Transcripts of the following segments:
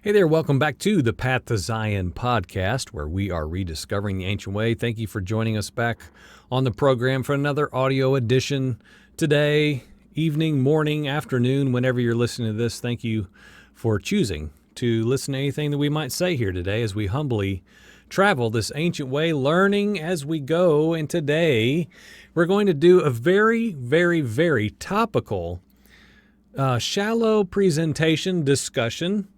Hey there, welcome back to the Path to Zion podcast, where we are rediscovering the ancient way. Thank you for joining us back on the program for another audio edition today, evening, morning, afternoon, whenever you're listening to this. Thank you for choosing to listen to anything that we might say here today as we humbly travel this ancient way, learning as we go. And today we're going to do a very topical, shallow presentation discussion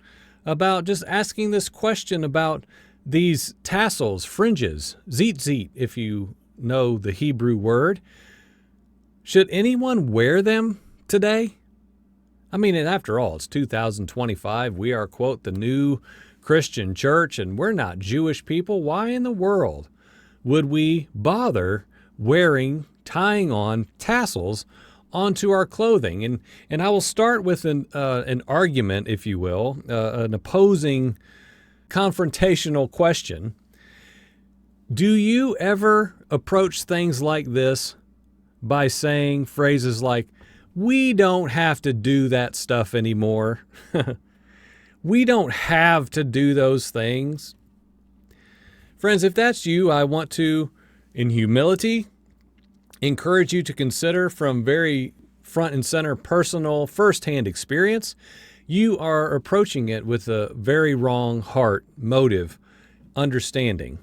about just asking this question about these tassels, fringes, tzitzit, if you know the Hebrew word. Should anyone wear them today? I mean, and after all, it's 2025. We are, quote, the new Christian church, and we're not Jewish people. Why in the world would we bother tying on tassels onto our clothing? And I will start with an argument, if you will, an opposing confrontational question. Do you ever approach things like this by saying phrases like, "We don't have to do that stuff anymore"? We don't have to do those things. Friends, if that's you, I want to, in humility, encourage you to consider from very front and center personal firsthand experience. You are approaching it with a very wrong heart, motive, understanding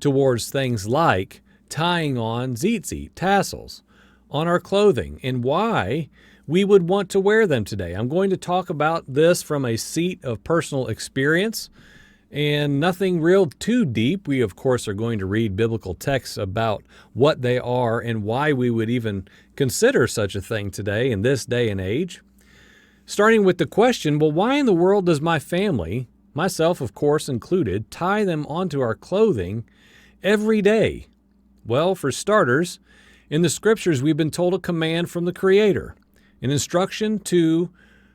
towards things like tying on tzitzit, tassels, on our clothing, and why we would want to wear them today. I'm going to talk about this from a seat of personal experience and nothing real too deep. We, of course, are going to read biblical texts about what they are and why we would even consider such a thing today in this day and age. Starting with the question, well, why in the world does my family, myself, of course, included, tie them onto our clothing every day? Well, for starters, in the scriptures, we've been told a command from the Creator, an instruction to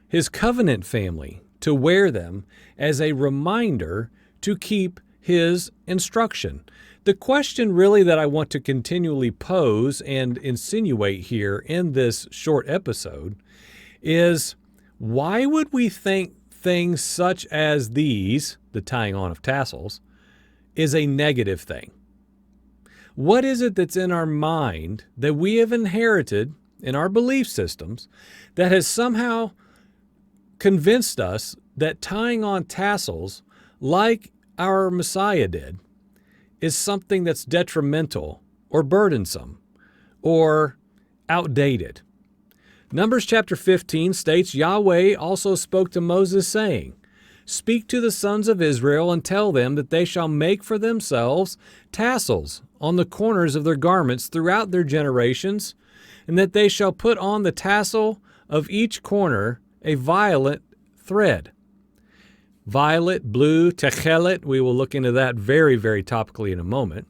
His covenant family to wear them as a reminder to keep His instruction. The question really that I want to continually pose and insinuate here in this short episode is, why would we think things such as these, the tying on of tassels, is a negative thing? What is it that's in our mind that we have inherited in our belief systems that has somehow convinced us that tying on tassels, like our Messiah did, is something that's detrimental or burdensome or outdated? Numbers chapter 15 states, Yahweh also spoke to Moses, saying, "Speak to the sons of Israel and tell them that they shall make for themselves tassels on the corners of their garments throughout their generations, and that they shall put on the tassel of each corner a violet thread." Violet, blue, techelet, we will look into that very topically in a moment.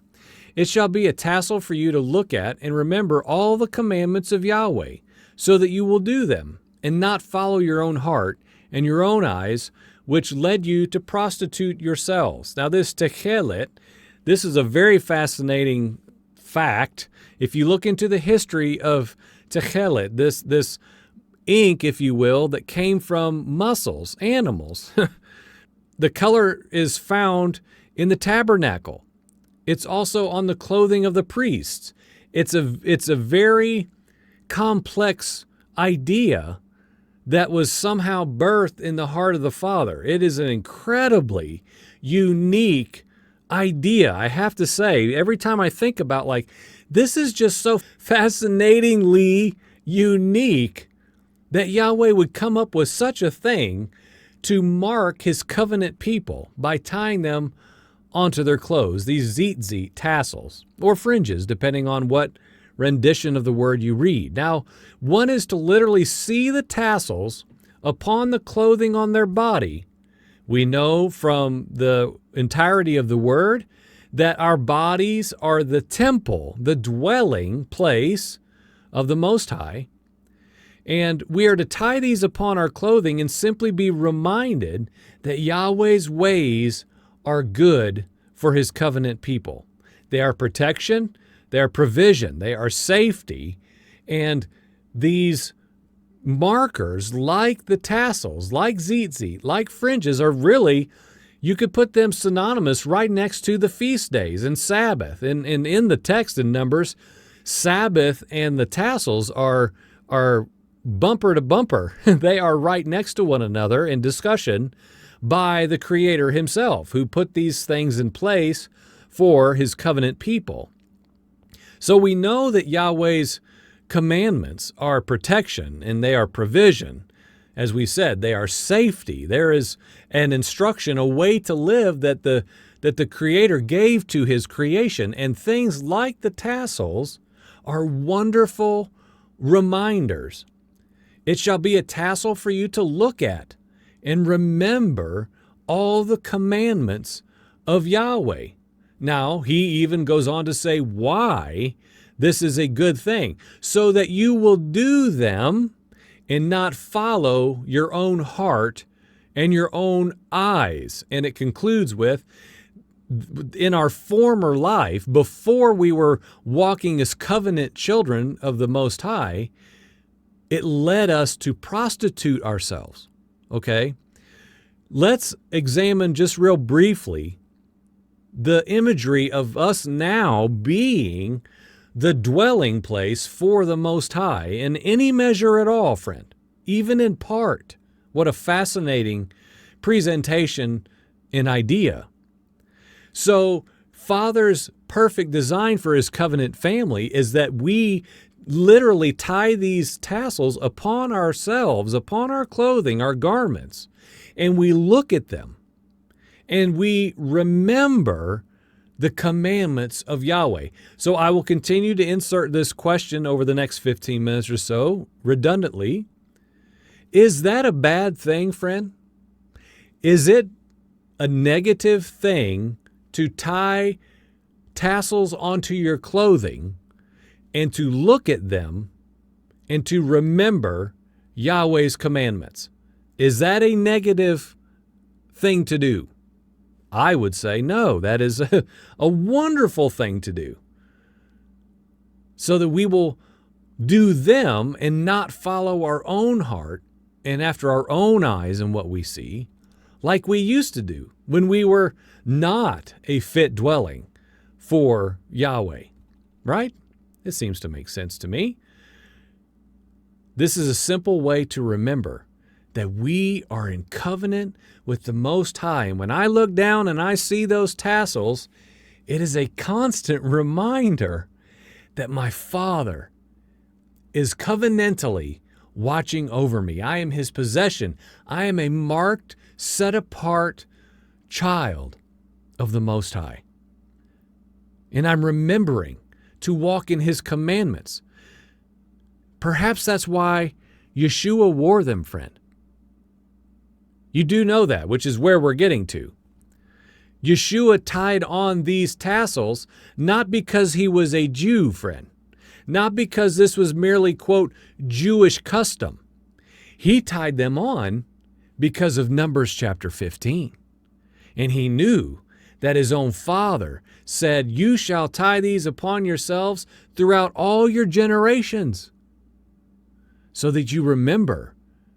It shall be a tassel for you to look at and remember all the commandments of Yahweh, so that you will do them, and not follow your own heart and your own eyes, which led you to prostitute yourselves. Now this techelet, this is a very fascinating fact. If you look into the history of techelet, this ink, if you will, that came from mussels, animals, the color is found in the tabernacle. It's also on the clothing of the priests. It's a very complex idea that was somehow birthed in the heart of the Father. It is an incredibly unique idea, I have to say. Every time I think about, this is just so fascinatingly unique that Yahweh would come up with such a thing to mark His covenant people by tying them onto their clothes, these tzitzit, tassels, or fringes, depending on what rendition of the word you read. Now, one is to literally see the tassels upon the clothing on their body. We know from the entirety of the word that our bodies are the temple, the dwelling place of the Most High. And we are to tie these upon our clothing and simply be reminded that Yahweh's ways are good for His covenant people. They are protection, they are provision, they are safety, and these markers like the tassels, like Tzitzit, like Fringes are really, you could put them synonymous right next to the feast days and Sabbath. And in the text in Numbers, Sabbath and the tassels are bumper to bumper. They are right next to one another in discussion by the Creator himself, who put these things in place for his covenant people. So we know that Yahweh's commandments are protection and they are provision. As we said, they are safety. There is an instruction, a way to live that the Creator gave to his creation. And things like the tassels are wonderful reminders. It shall be a tassel for you to look at and remember all the commandments of Yahweh. Now, he even goes on to say why this is a good thing, so that you will do them and not follow your own heart and your own eyes. And it concludes with, in our former life, before we were walking as covenant children of the Most High, it led us to prostitute ourselves. Okay? Let's examine just real briefly the imagery of us now being the dwelling place for the Most High in any measure at all, friend, even in part. What a fascinating presentation and idea. So, Father's perfect design for his covenant family is that we literally tie these tassels upon ourselves, upon our clothing, our garments, and we look at them and we remember the commandments of Yahweh. So I will continue to insert this question over the next 15 minutes or so, redundantly. Is that a bad thing, friend? Is it a negative thing to tie tassels onto your clothing and to look at them and to remember Yahweh's commandments? Is that a negative thing to do? I would say no, that is a wonderful thing to do, so that we will do them and not follow our own heart and after our own eyes and what we see, like we used to do when we were not a fit dwelling for Yahweh, right? It seems to make sense to me. This is a simple way to remember that we are in covenant with the Most High. And when I look down and I see those tassels, it is a constant reminder that my Father is covenantally watching over me. I am his possession. I am a marked, set-apart child of the Most High. And I'm remembering to walk in his commandments. Perhaps that's why Yeshua wore them, friend. You do know that, which is where we're getting to. Yeshua tied on these tassels not because he was a Jew, friend. Not because this was merely, quote, Jewish custom. He tied them on because of Numbers chapter 15. And he knew that his own Father said, "You shall tie these upon yourselves throughout all your generations, so that you remember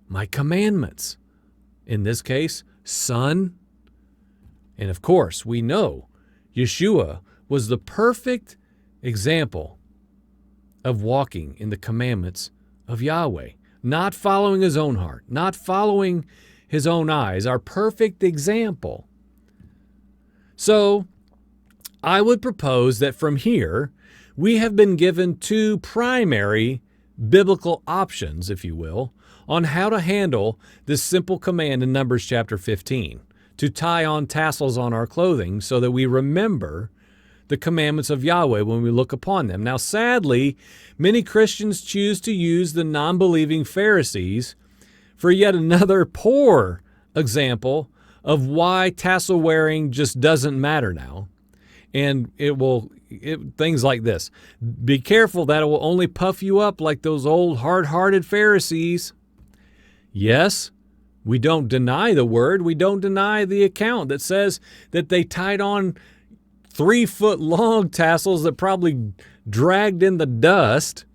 my commandments." In this case, Son. And of course, we know Yeshua was the perfect example of walking in the commandments of Yahweh, not following his own heart, not following his own eyes, our perfect example. So, I would propose that from here, we have been given two primary biblical options, if you will, on how to handle this simple command in Numbers chapter 15, to tie on tassels on our clothing so that we remember the commandments of Yahweh when we look upon them. Now, sadly, many Christians choose to use the non-believing Pharisees for yet another poor example of why tassel wearing just doesn't matter now. And things like this. Be careful that it will only puff you up like those old hard-hearted Pharisees. Yes, we don't deny the word. We don't deny the account that says that they tied on 3-foot-long tassels that probably dragged in the dust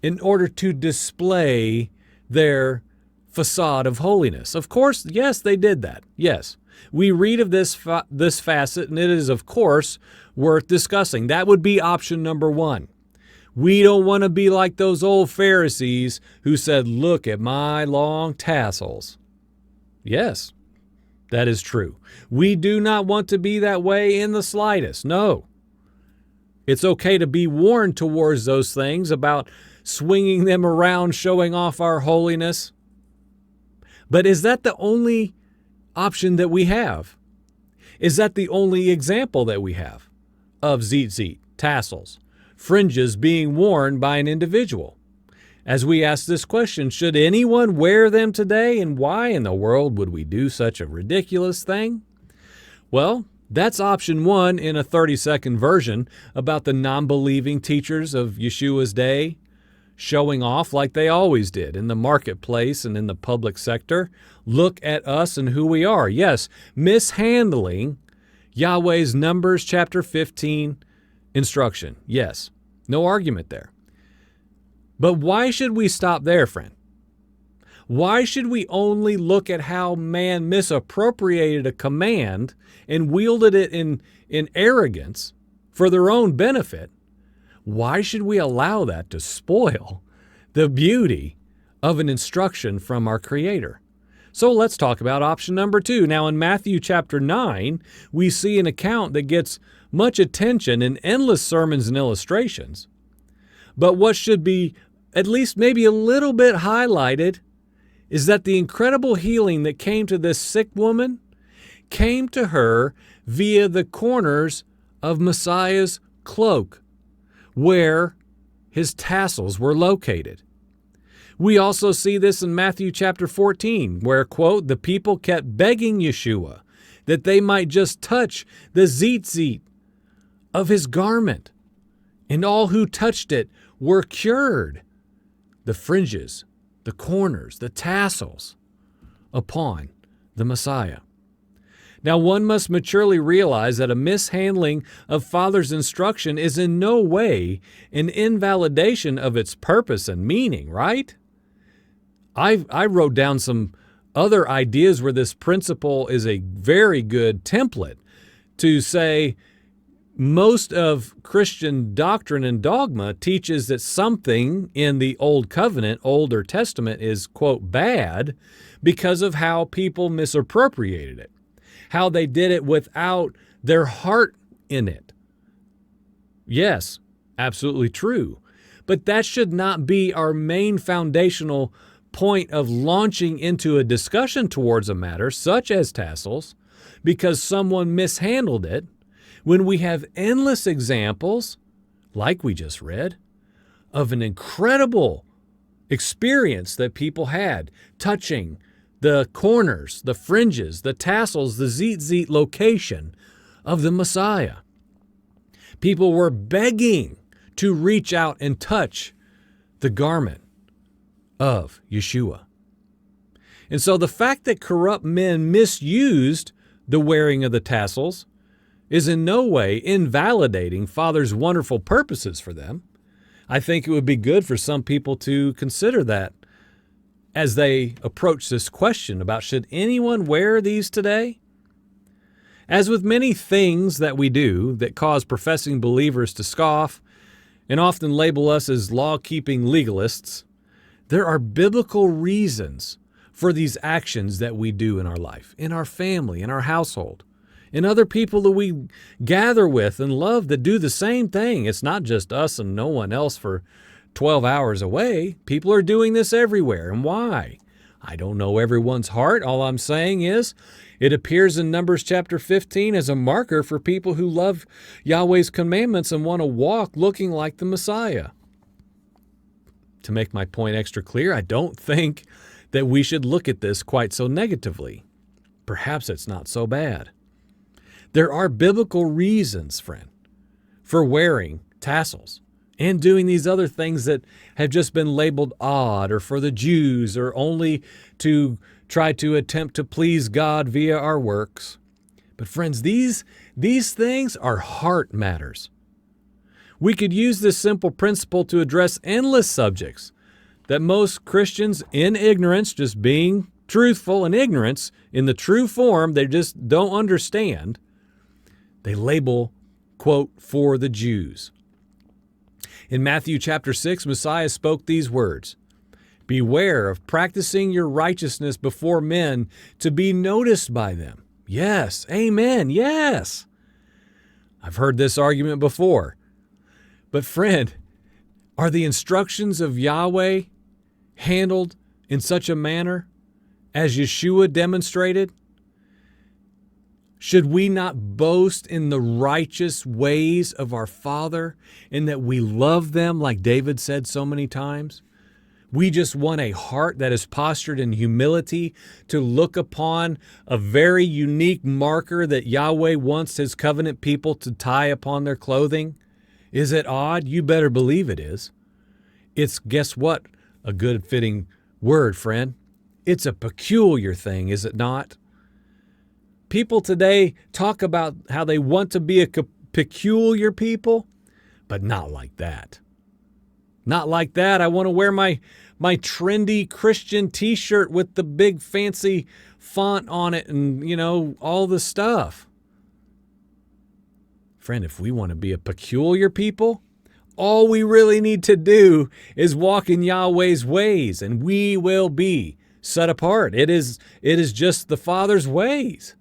in order to display their facade of holiness. Of course, yes, they did that. Yes. We read of this facet, and it is, of course, worth discussing. That would be option number one. We don't want to be like those old Pharisees who said, "Look at my long tassels." Yes, that is true. We do not want to be that way in the slightest. No. It's okay to be warned towards those things about swinging them around, showing off our holiness. But is that the only option that we have? Is that the only example that we have of tzitzit, tassels, fringes being worn by an individual? As we ask this question, should anyone wear them today, and why in the world would we do such a ridiculous thing? Well, that's option one in a 30-second version about the non-believing teachers of Yeshua's day showing off like they always did in the marketplace and in the public sector. Look at us and who we are. Yes, mishandling Yahweh's Numbers chapter 15 instruction. Yes, no argument there. But why should we stop there, friend? Why should we only look at how man misappropriated a command and wielded it in arrogance for their own benefit? Why should we allow that to spoil the beauty of an instruction from our Creator? So let's talk about option number two. Now in Matthew chapter 9, we see an account that gets much attention in endless sermons and illustrations. But what should be at least maybe a little bit highlighted is that the incredible healing that came to this sick woman came to her via the corners of Messiah's cloak, where his tassels were located. We also see this in Matthew chapter 14, where, quote, the people kept begging Yeshua that they might just touch the tzitzit of his garment, and all who touched it were cured. The fringes, the corners, the tassels upon the Messiah. Now, one must maturely realize that a mishandling of Father's instruction is in no way an invalidation of its purpose and meaning, right? I wrote down some other ideas where this principle is a very good template to say most of Christian doctrine and dogma teaches that something in the Old Covenant, Older Testament, is, quote, bad because of how people misappropriated it, how they did it without their heart in it. Yes, absolutely true. But that should not be our main foundational point of launching into a discussion towards a matter such as tassels because someone mishandled it, when we have endless examples, like we just read, of an incredible experience that people had touching the corners, the fringes, the tassels, the tzitzit location of the Messiah. People were begging to reach out and touch the garment of Yeshua. And so the fact that corrupt men misused the wearing of the tassels is in no way invalidating Father's wonderful purposes for them. I think it would be good for some people to consider that as they approach this question about should anyone wear these today? As with many things that we do that cause professing believers to scoff and often label us as law-keeping legalists, there are biblical reasons for these actions that we do in our life, in our family, in our household, in other people that we gather with and love that do the same thing. It's not just us and no one else for 12 hours away. People are doing this everywhere. And why? I don't know everyone's heart. All I'm saying is it appears in Numbers chapter 15 as a marker for people who love Yahweh's commandments and want to walk looking like the Messiah. To make my point extra clear, I don't think that we should look at this quite so negatively. Perhaps it's not so bad. There are biblical reasons, friend, for wearing tassels and doing these other things that have just been labeled odd or for the Jews or only to try to attempt to please God via our works. But friends, these things are heart matters. We could use this simple principle to address endless subjects that most Christians, in ignorance, just being truthful in ignorance, in the true form, they just don't understand, they label, quote, for the Jews. In Matthew chapter 6, Messiah spoke these words, "Beware of practicing your righteousness before men to be noticed by them." Yes, amen, yes. I've heard this argument before. But friend, are the instructions of Yahweh handled in such a manner as Yeshua demonstrated? Should we not boast in the righteous ways of our Father in that we love them like David said so many times? We just want a heart that is postured in humility to look upon a very unique marker that Yahweh wants His covenant people to tie upon their clothing. Is it odd? You better believe it is. It's, guess what? A good fitting word, friend. It's a peculiar thing, is it not? People today talk about how they want to be a peculiar people, but not like that. Not like that. I want to wear my trendy Christian t-shirt with the big fancy font on it and, all the stuff. Friend, if we want to be a peculiar people, all we really need to do is walk in Yahweh's ways, and we will be set apart. It is just the Father's ways.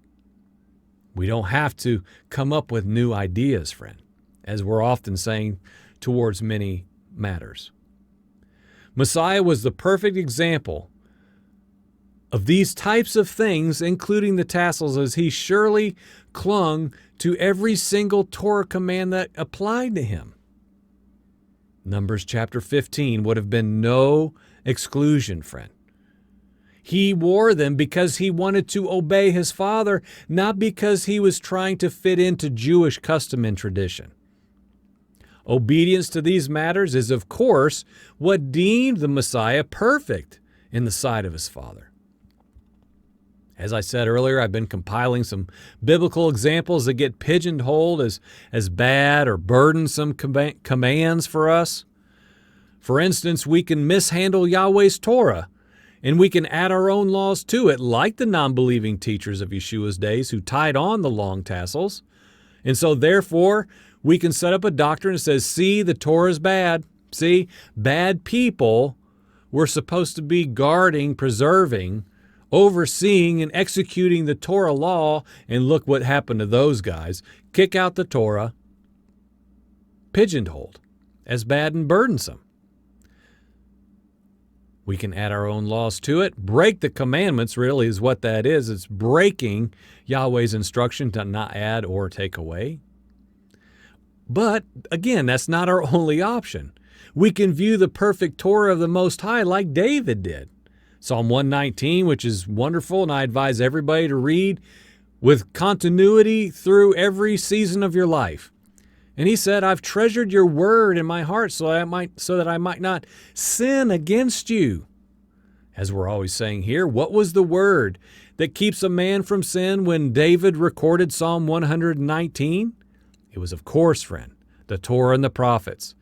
We don't have to come up with new ideas, friend, as we're often saying towards many matters. Messiah was the perfect example of these types of things, including the tassels, as he surely clung to every single Torah command that applied to him. Numbers chapter 15 would have been no exclusion, friend. He wore them because he wanted to obey his father, not because he was trying to fit into Jewish custom and tradition. Obedience to these matters is, of course, what deemed the Messiah perfect in the sight of his Father. As I said earlier, I've been compiling some biblical examples that get pigeonholed as bad or burdensome commands for us. For instance, we can mishandle Yahweh's Torah, and we can add our own laws to it, like the non-believing teachers of Yeshua's days who tied on the long tassels. And so therefore, we can set up a doctrine that says, see, the Torah is bad. See, bad people were supposed to be guarding, preserving, overseeing, and executing the Torah law. And look what happened to those guys. Kick out the Torah, pigeonholed as bad and burdensome. We can add our own laws to it. Break the commandments really is what that is. It's breaking Yahweh's instruction to not add or take away. But again, that's not our only option. We can view the perfect Torah of the Most High like David did. Psalm 119, which is wonderful, and I advise everybody to read with continuity through every season of your life. And he said, I've treasured your word in my heart so that I might not sin against you. As we're always saying here, what was the word that keeps a man from sin when David recorded Psalm 119? It was, of course, friend, the Torah and the prophets.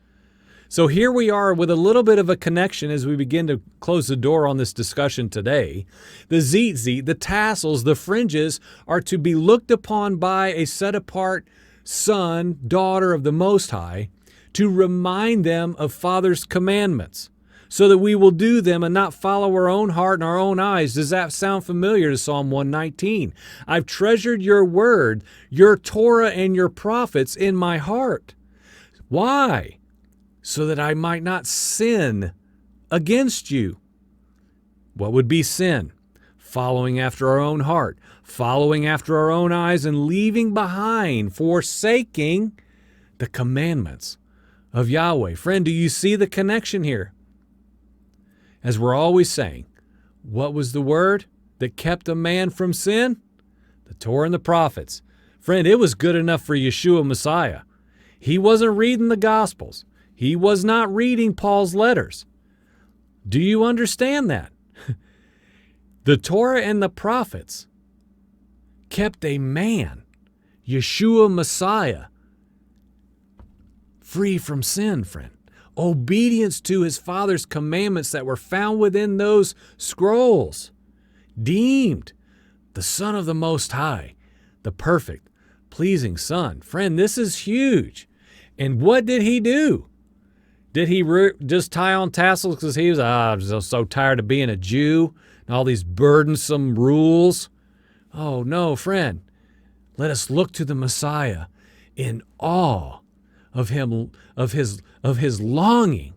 So here we are with a little bit of a connection as we begin to close the door on this discussion today. The tzitzit, the tassels, the fringes are to be looked upon by a set-apart son, daughter of the Most High, to remind them of Father's commandments, so that we will do them and not follow our own heart and our own eyes. Does that sound familiar to Psalm 119? I've treasured your word, your Torah and your prophets in my heart. Why? So that I might not sin against you. What would be sin? Following after our own heart, following after our own eyes, and leaving behind, forsaking the commandments of Yahweh. Friend, do you see the connection here? As we're always saying, what was the word that kept a man from sin? The Torah and the prophets. Friend, it was good enough for Yeshua Messiah. He wasn't reading the Gospels. He was not reading Paul's letters. Do you understand that? The Torah and the prophets kept a man, Yeshua Messiah, free from sin, friend. obedience to his Father's commandments that were found within those scrolls, deemed the Son of the Most High, the perfect, pleasing Son. Friend, this is huge. And what did he do? Did he just tie on tassels because he was so tired of being a Jew and all these burdensome rules? Oh, no, friend. Let us look to the Messiah in awe of him, of his longing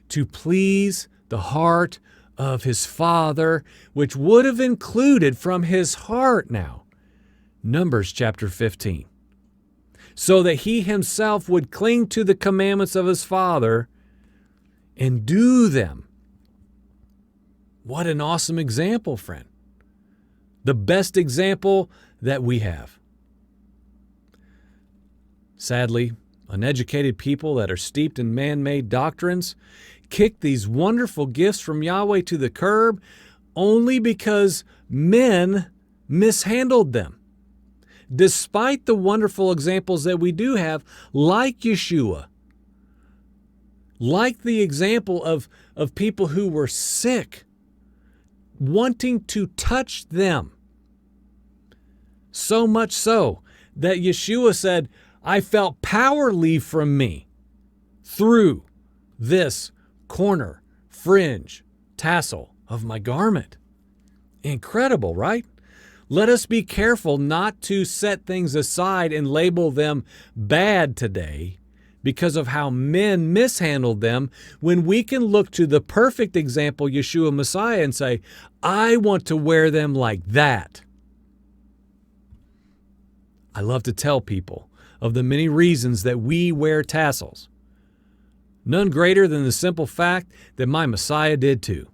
to please the heart of his Father, which would have included from his heart now, Numbers chapter 15, so that he himself would cling to the commandments of his Father and do them. What an awesome example, friend. The best example that we have. Sadly, uneducated people that are steeped in man-made doctrines kick these wonderful gifts from Yahweh to the curb only because men mishandled them. Despite the wonderful examples that we do have, like Yeshua, like the example of people who were sick, wanting to touch them. So much so that Yeshua said, I felt power leave from me through this corner, fringe, tassel of my garment. Incredible, right? Let us be careful not to set things aside and label them bad today because of how men mishandled them, when we can look to the perfect example, Yeshua Messiah, and say, I want to wear them like that. I love to tell people of the many reasons that we wear tassels. None greater than the simple fact that my Messiah did too.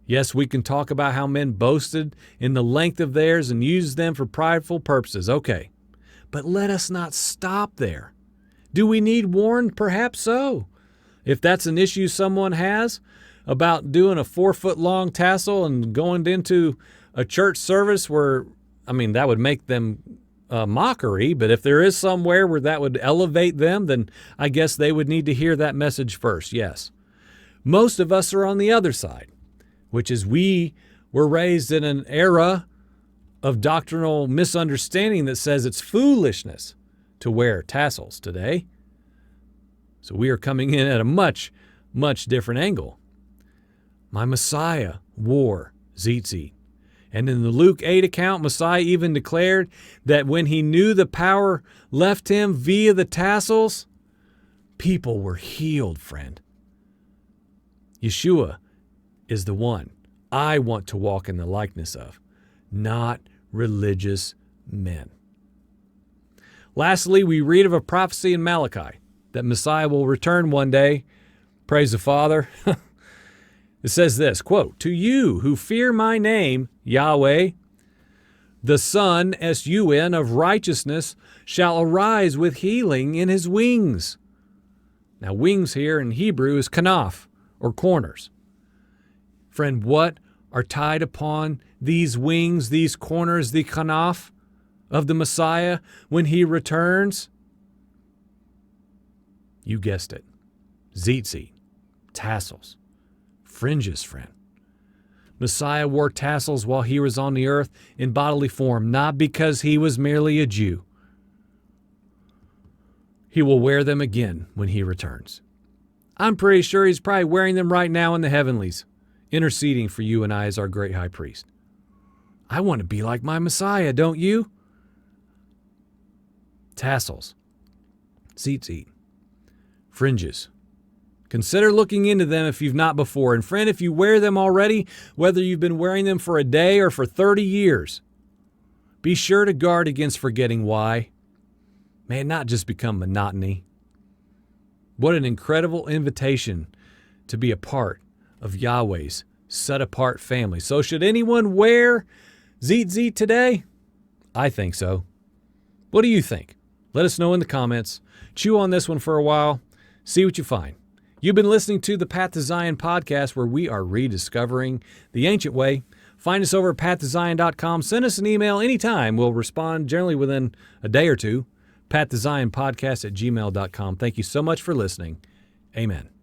Yes, we can talk about how men boasted in the length of theirs and used them for prideful purposes. Okay, but let us not stop there. Do we need warned? Perhaps so. If that's an issue someone has about doing a 4-foot-long tassel and going into a church service where, that would make them mockery, but if there is somewhere where that would elevate them, then I guess they would need to hear that message first, yes. Most of us are on the other side, which is we were raised in an era of doctrinal misunderstanding that says it's foolishness to wear tassels today. So we are coming in at a much, much different angle. My Messiah wore tzitzit. And in the Luke 8 account, Messiah even declared that when he knew the power left him via the tassels, people were healed, friend. Yeshua is the one I want to walk in the likeness of, not religious men. Lastly, we read of a prophecy in Malachi that Messiah will return one day. Praise the Father. It says this, quote, to you who fear my name, Yahweh, the Son, S-U-N, of righteousness, shall arise with healing in his wings. Now, wings here in Hebrew is kanaf, or corners. Friend, what are tied upon these wings, these corners, the kanaf of the Messiah when he returns? You guessed it. Tzitzit, tassels, fringes, friend. Messiah wore tassels while he was on the earth in bodily form, not because he was merely a Jew. He will wear them again when he returns. I'm pretty sure he's probably wearing them right now in the heavenlies, interceding for you and I as our great high priest. I want to be like my Messiah, don't you? Tassels, tzitzit, fringes. Consider looking into them if you've not before. And friend, if you wear them already, whether you've been wearing them for a day or for 30 years, be sure to guard against forgetting why. May it not just become monotony. What an incredible invitation to be a part of Yahweh's set-apart family. So should anyone wear tzitzit today? I think so. What do you think? Let us know in the comments. Chew on this one for a while. See what you find. You've been listening to the Path to Zion podcast, where we are rediscovering the ancient way. Find us over at pathtozion.com. Send us an email anytime. We'll respond generally within a day or two. pathtoZionPodcast@gmail.com. Thank you so much for listening, Amen.